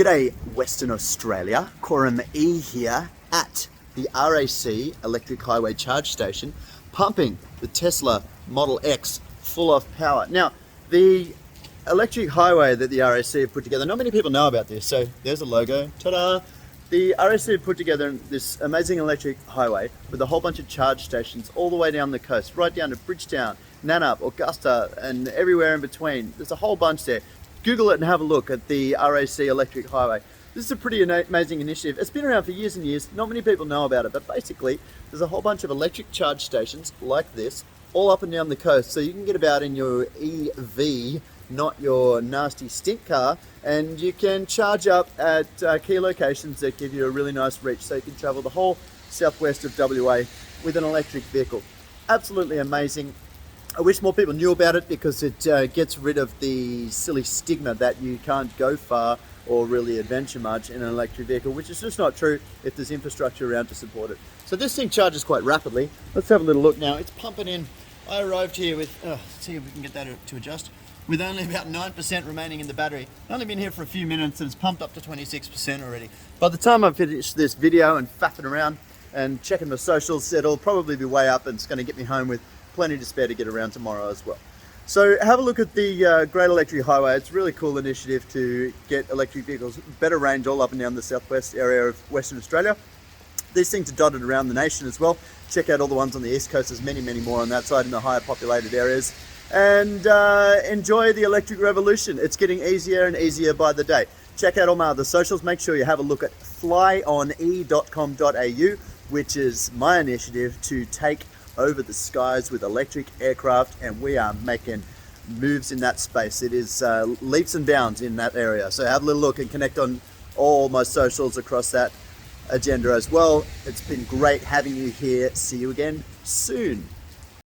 G'day Western Australia, Coram E here at the RAC Electric Highway Charge Station, pumping the Tesla Model X full of power. Now, the electric highway that the RAC have put together, not many people know about this, so there's a logo, ta-da! The RAC have put together this amazing electric highway with a whole bunch of charge stations all the way down the coast, right down to Bridgetown, Nannup, Augusta, and everywhere in between. There's a whole bunch there. Google it and have a look at the RAC Electric Highway. This is a pretty amazing initiative. It's been around for years and years. Not many people know about it, but basically there's a whole bunch of electric charge stations like this all up and down the coast. So you can get about in your EV, not your nasty stink car, and you can charge up at key locations that give you a really nice reach. So you can travel the whole southwest of WA with an electric vehicle. Absolutely amazing. I wish more people knew about it because it gets rid of the silly stigma that you can't go far or really adventure much in an electric vehicle, which is just not true if there's infrastructure around to support it. So this thing charges quite rapidly. Let's have a little look now. It's pumping in. I arrived here with, let's see if we can get that to adjust, with only about 9% remaining in the battery. I've only been here for a few minutes and it's pumped up to 26% already. By the time I finish this video and faffing around and checking my socials, it'll probably be way up and it's going to get me home with plenty to spare to get around tomorrow as well. So have a look at the Great Electric Highway. It's a really cool initiative to get electric vehicles better range all up and down the southwest area of Western Australia. These things are dotted around the nation as well. Check out all the ones on the east coast. There's many, many more on that side in the higher populated areas. And enjoy the electric revolution. It's getting easier and easier by the day. Check out all my other socials. Make sure you have a look at flyone.com.au, which is my initiative to take over the skies with electric aircraft, and we are making moves in that space. It is leaps and bounds in that area. So have a little look and connect on all my socials across that agenda as well. It's been great having you here. See you again soon.